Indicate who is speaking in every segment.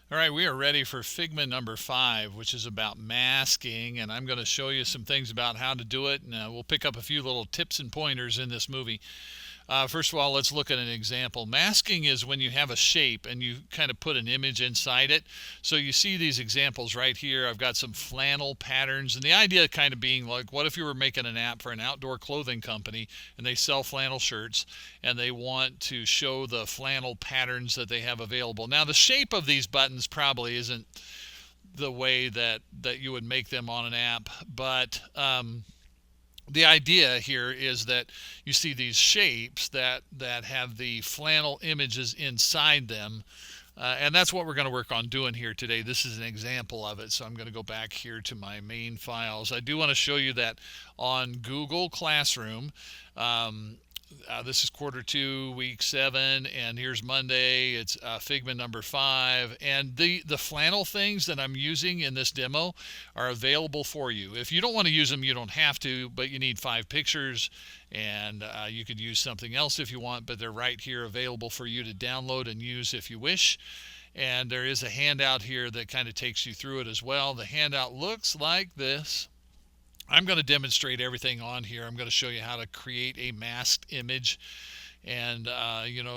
Speaker 1: All right, we are ready for Figma number 5, which is about masking, and I'm going to show you some things about how to do it, and we'll pick up a few little tips and pointers in this movie. First of all, let's look at an example. Masking is when you have a shape and you kind of put an image inside it. So you see these examples right here. I've got some flannel patterns, and the idea kind of being like, what if you were making an app for an outdoor clothing company and they sell flannel shirts and they want to show the flannel patterns that they have available. Now, the shape of these buttons probably isn't the way that you would make them on an app, but the idea here is that you see these shapes that have the flannel images inside them, and that's what we're going to work on doing here today. This is an example of it, so I'm going to go back here to my main files. I do want to show you that on Google Classroom, this is Q2, week 7, and here's Monday. It's Figma number 5, and the flannel things that I'm using in this demo are available for you. If you don't want to use them, you don't have to, but you need 5 pictures, and you could use something else if you want, but they're right here available for you to download and use if you wish. And there is a handout here that kind of takes you through it as well. The handout looks like this. I'm going to demonstrate everything on here. I'm going to show you how to create a masked image and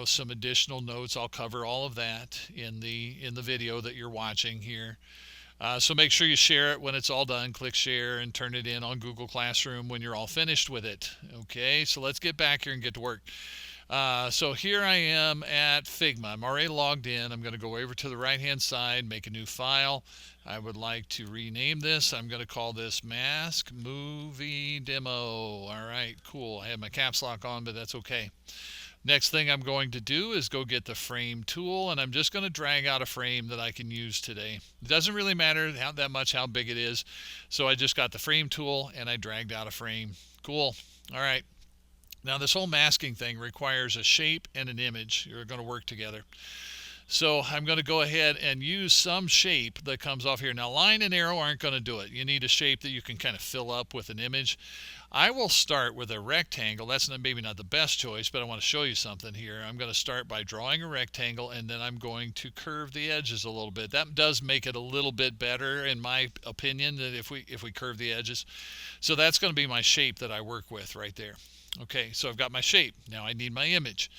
Speaker 1: some additional notes. I'll cover all of that in the video that you're watching here. So make sure you share it when it's all done. Click share and turn it in on Google Classroom when you're all finished with it. Okay, so let's get back here and get to work. So here I am at Figma. I'm already logged in. I'm going to go over to the right-hand side, make a new file. I would like to rename this. I'm going to call this Mask Movie Demo. All right, cool. I have my caps lock on, but that's okay. Next thing I'm going to do is go get the frame tool, and I'm just going to drag out a frame that I can use today. It doesn't really matter that much how big it is. So I just got the frame tool, and I dragged out a frame. Cool. All right. Now this whole masking thing requires a shape and an image. You're going to work together. So I'm going to go ahead and use some shape that comes off here. Now line and arrow aren't going to do it. You need a shape that you can kind of fill up with an image. I will start with a rectangle. That's maybe not the best choice, but I want to show you something here. I'm going to start by drawing a rectangle, and then I'm going to curve the edges a little bit. That does make it a little bit better, in my opinion, that if we curve the edges. So that's going to be my shape that I work with right there. Okay, so I've got my shape. Now I need my image.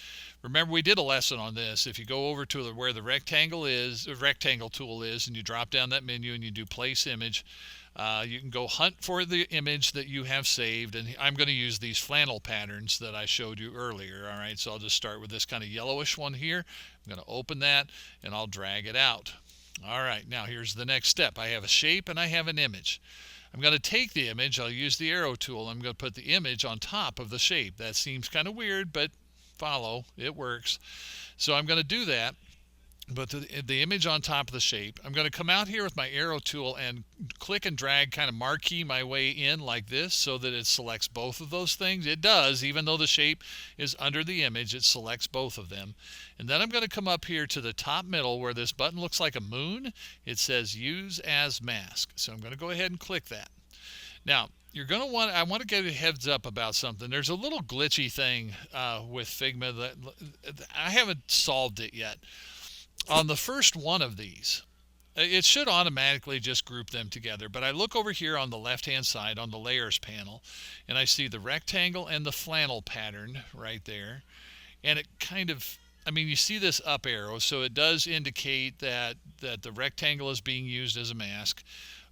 Speaker 1: Remember, we did a lesson on this. If you go over to where the rectangle tool is, and you drop down that menu and you do place image, you can go hunt for the image that you have saved, and I'm going to use these flannel patterns that I showed you earlier. All right, so I'll just start with this kind of yellowish one here. I'm going to open that, and I'll drag it out. All right, now here's the next step. I have a shape and I have an image. I'm going to take the image. I'll use the arrow tool. I'm going to put the image on top of the shape. That seems kind of weird, but follow. It works. So I'm going to do that. But the image on top of the shape. I'm going to come out here with my arrow tool and click and drag, kind of marquee my way in like this so that it selects both of those things. It does, even though the shape is under the image, it selects both of them. And then I'm going to come up here to the top middle where this button looks like a moon. It says Use as Mask. So I'm going to go ahead and click that. Now, I want to give you a heads up about something. There's a little glitchy thing with Figma that I haven't solved it yet. On the first one of these, it should automatically just group them together. But I look over here on the left-hand side on the layers panel, and I see the rectangle and the flannel pattern right there. And it kind of, you see this up arrow, so it does indicate that the rectangle is being used as a mask,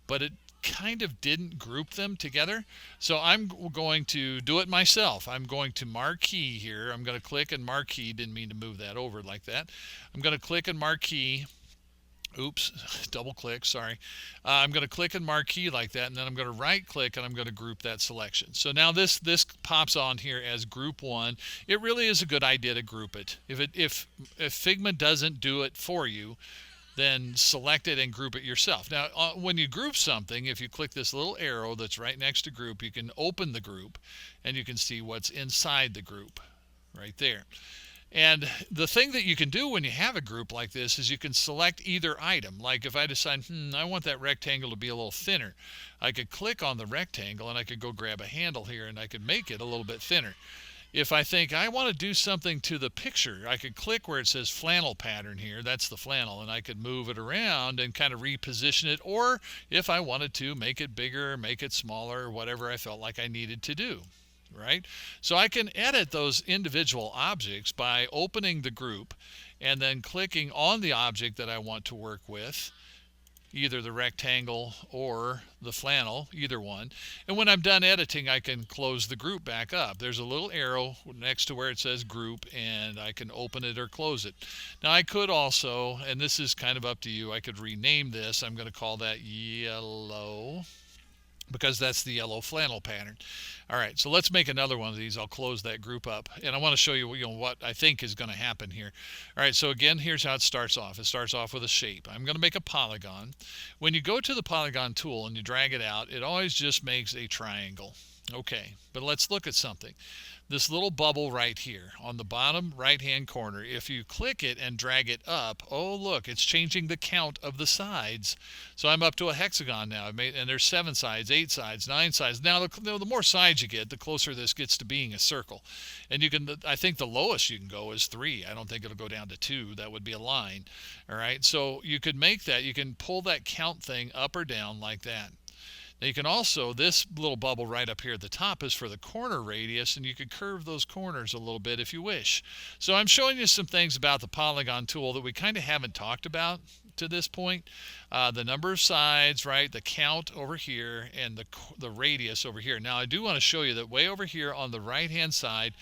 Speaker 1: but it kind of didn't group them together. So I'm going to do it myself. I'm going to marquee here. I'm going to click and marquee. Didn't mean to move that over like that. I'm going to click and marquee. Oops, double click, sorry. I'm going to click and marquee like that, and then I'm going to right click and I'm going to group that selection. So now this pops on here as group 1. It really is a good idea to group it. If Figma doesn't do it for you, then select it and group it yourself. Now, when you group something, if you click this little arrow that's right next to group, you can open the group and you can see what's inside the group right there. And the thing that you can do when you have a group like this is you can select either item. Like if I decide, I want that rectangle to be a little thinner, I could click on the rectangle and I could go grab a handle here and I could make it a little bit thinner. If I think I want to do something to the picture, I could click where it says flannel pattern here. That's the flannel, and I could move it around and kind of reposition it. Or if I wanted to, make it bigger, make it smaller, whatever I felt like I needed to do. Right? So I can edit those individual objects by opening the group and then clicking on the object that I want to work with, either the rectangle or the flannel, either one. And when I'm done editing, I can close the group back up. There's a little arrow next to where it says group, and I can open it or close it. Now I could also, and this is kind of up to you, I could rename this. I'm going to call that yellow, because that's the yellow flannel pattern. All right, so let's make another one of these. I'll close that group up, and I want to show you, what I think is going to happen here. All right, so again, here's how it starts off. It starts off with a shape. I'm going to make a polygon. When you go to the Polygon tool and you drag it out, it always just makes a triangle. Okay, but let's look at something. This little bubble right here on the bottom right-hand corner, if you click it and drag it up, oh look, it's changing the count of the sides. So I'm up to a hexagon now, and there's 7 sides, 8 sides, 9 sides. Now the more sides you get, the closer this gets to being a circle. And you can, I think the lowest you can go is 3. I don't think it'll go down to 2. That would be a line. All right, so you could make that, you can pull that count thing up or down like that. Now you can also, this little bubble right up here at the top is for the corner radius, and you could curve those corners a little bit if you wish. So I'm showing you some things about the Polygon tool that we kind of haven't talked about to this point. The number of sides, right, the count over here, and the radius over here. Now I do want to show you that way over here on the right hand side,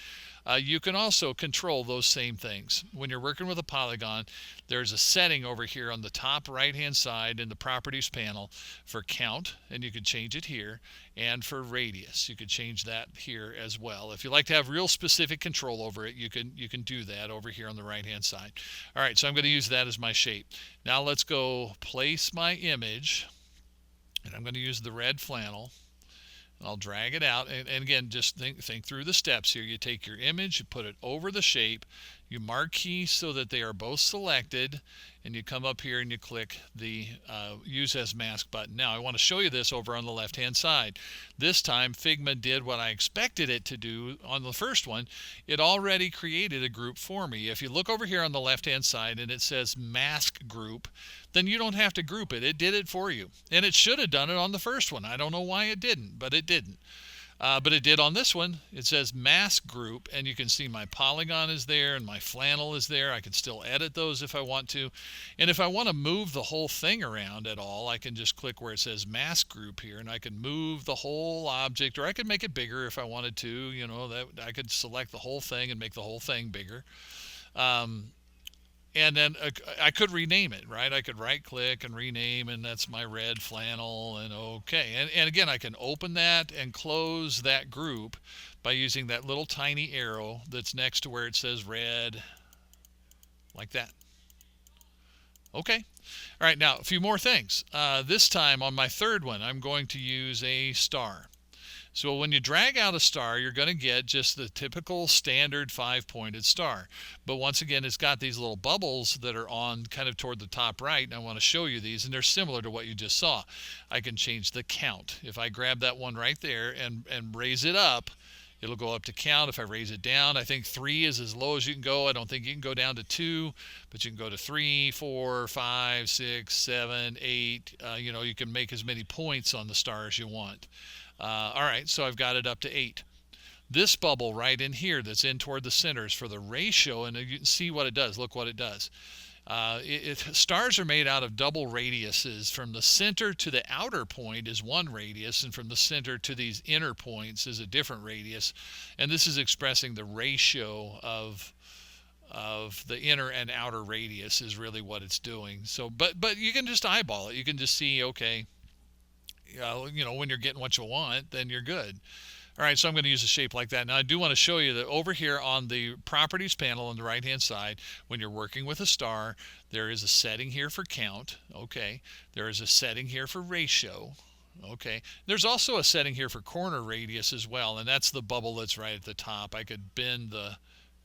Speaker 1: you can also control those same things. When you're working with a polygon, there's a setting over here on the top right hand side in the properties panel for count, and you can change it here, and for radius. You could change that here as well. If you like to have real specific control over it, you can do that over here on the right hand side. All right, so I'm going to use that as my shape. Now let's go place my image, and I'm going to use the red flannel. I'll drag it out, and again, just think through the steps here. You take your image, you put it over the shape, you marquee so that they are both selected, and you come up here and you click the Use as Mask button. Now, I want to show you this over on the left-hand side. This time, Figma did what I expected it to do on the first one. It already created a group for me. If you look over here on the left-hand side and it says Mask Group, then you don't have to group it. It did it for you. And it should have done it on the first one. I don't know why it didn't, but it didn't. But it did on this one. It says Mask Group, and you can see my polygon is there and my flannel is there. I can still edit those if I want to. And if I want to move the whole thing around at all, I can just click where it says Mask Group here, and I can move the whole object, or I could make it bigger if I wanted to. That I could select the whole thing and make the whole thing bigger. And then I could rename it, right? I could right click and rename, and that's my red flannel, and okay. And again, I can open that and close that group by using that little tiny arrow that's next to where it says red, like that. Okay. All right, now a few more things. This time on my third one, I'm going to use a star. So when you drag out a star, you're going to get just the typical standard 5-pointed star. But once again, it's got these little bubbles that are on kind of toward the top right, and I want to show you these, and they're similar to what you just saw. I can change the count. If I grab that one right there and raise it up, it'll go up to count. If I raise it down, I think 3 is as low as you can go. I don't think you can go down to 2, but you can go to 3, 4, 5, 6, 7, 8. You can make as many points on the star as you want. All right, so I've got it up to 8. This bubble right in here that's in toward the center is for the ratio, and you can see what it does. Look what it does. Stars are made out of double radiuses. From the center to the outer point is one radius, and from the center to these inner points is a different radius. And this is expressing the ratio of the inner and outer radius is really what it's doing. So, but you can just eyeball it. You can just see, okay, when you're getting what you want, then you're good. All right, so I'm going to use a shape like that. Now, I do want to show you that over here on the Properties panel on the right-hand side, when you're working with a star, there is a setting here for count. Okay. There is a setting here for ratio. Okay. There's also a setting here for corner radius as well, and that's the bubble that's right at the top. I could bend the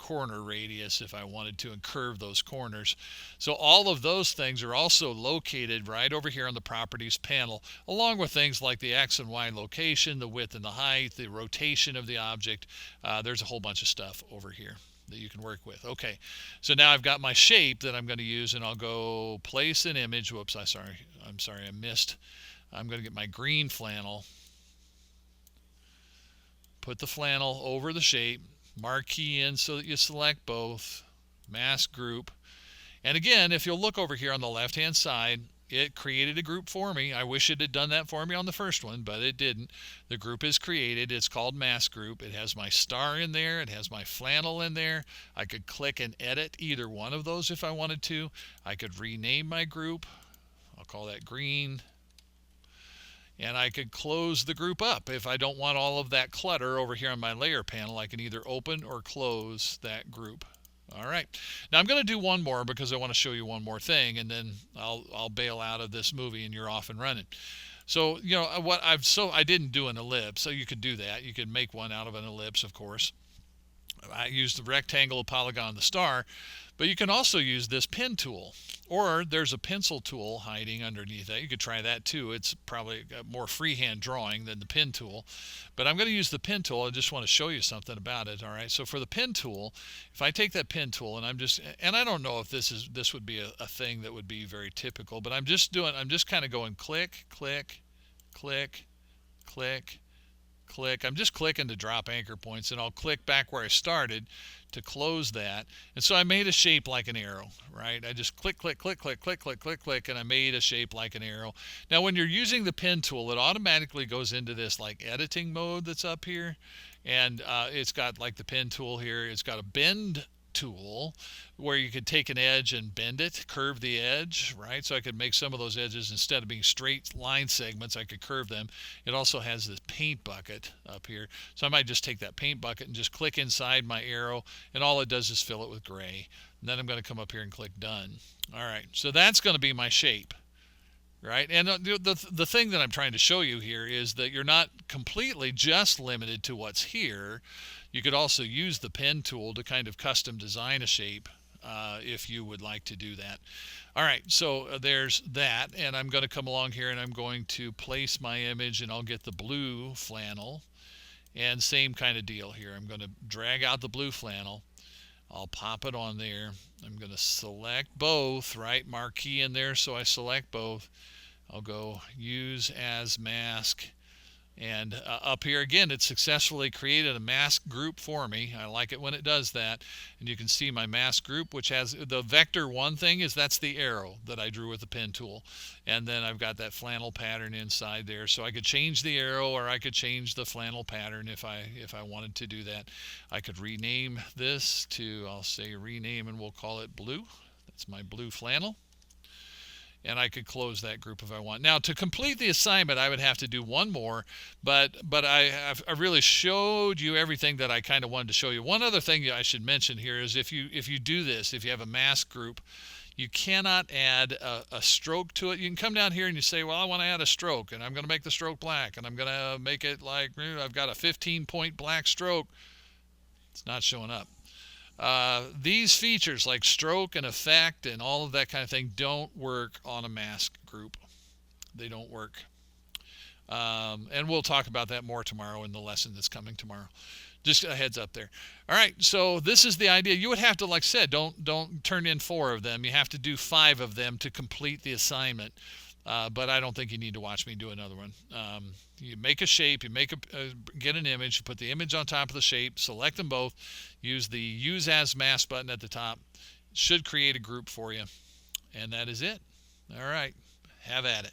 Speaker 1: corner radius if I wanted to, and curve those corners. So all of those things are also located right over here on the Properties panel, along with things like the X and Y location, the width and the height, the rotation of the object. There's a whole bunch of stuff over here that you can work with. Okay, so now I've got my shape that I'm going to use, and I'll go place an image. Whoops, I'm sorry, I missed. I'm going to get my green flannel, put the flannel over the shape, marquee in so that you select both, mask group. And again, if you'll look over here on the left hand side, it created a group for me. I wish it had done that for me on the first one, but it didn't. The group is created. It's called mask group. It has my star in there. It has my flannel in there. I could click and edit either one of those if I wanted to. I could rename my group. I'll call that green. And I could close the group up. If I don't want all of that clutter over here on my layer panel, I can either open or close that group. All right. Now I'm going to do one more because I want to show you one more thing, and then I'll bail out of this movie and you're off and running. So, you know, I didn't do an ellipse, so you could do that. You could make one out of an ellipse, of course. I used the rectangle, the polygon, the star, but you can also use this pen tool, or there's a pencil tool hiding underneath that. You could try that too. It's probably more freehand drawing than the pen tool, but I'm going to use the pen tool. I just want to show you something about it. All right, so for the pen tool, if I take that pen tool and I don't know if this would be a thing that would be very typical, but I'm just kind of going click, click, click, click, click. I'm just clicking to drop anchor points, and I'll click back where I started to close that. And so I made a shape like an arrow, right? I just click, click, click, click, click, click, click, click, and I made a shape like an arrow. Now when you're using the pen tool, it automatically goes into this like editing mode that's up here, and it's got like the pen tool here. It's got a bend tool where you could take an edge and bend it, curve the edge, right? So I could make some of those edges, instead of being straight line segments, I could curve them. It also has this paint bucket up here, so I might just take that paint bucket and just click inside my arrow, and all it does is fill it with gray. And then I'm going to come up here and click done. All right, so that's going to be my shape, right? And the thing that I'm trying to show you here is that you're not completely just limited to what's here. You could also use the pen tool to kind of custom design a shape if you would like to do that. All right, so there's that, and I'm going to come along here and I'm going to place my image, and I'll get the blue flannel, and same kind of deal here. I'm going to drag out the blue flannel. I'll pop it on there. I'm going to select both, right? Marquee in there, so I select both. I'll go use as mask. And up here again, it successfully created a mask group for me. I like it when it does that. And you can see my mask group, which has the vector one thing, that's the arrow that I drew with the pen tool. And then I've got that flannel pattern inside there. So I could change the arrow, or I could change the flannel pattern if I wanted to do that. I could rename this to, I'll say rename, and we'll call it blue. That's my blue flannel. And I could close that group if I want. Now, to complete the assignment, I would have to do one more, but I really showed you everything that I kind of wanted to show you. One other thing I should mention here is if you do this, if you have a mask group, you cannot add a stroke to it. You can come down here and you say, well, I want to add a stroke, and I'm going to make the stroke black, and I'm going to make it like, I've got a 15-point black stroke. It's not showing up. These features like stroke and effect and all of that kind of thing don't work on a mask group. They don't work. And we'll talk about that more tomorrow in the lesson that's coming tomorrow. Just a heads up there. All right, so this is the idea. You would have to, like I said, don't turn in 4 of them. You have to do 5 of them to complete the assignment. But I don't think you need to watch me do another one. You make a shape, you get an image, you put the image on top of the shape, select them both, use the Use As Mask button at the top. It should create a group for you. And that is it. All right, have at it.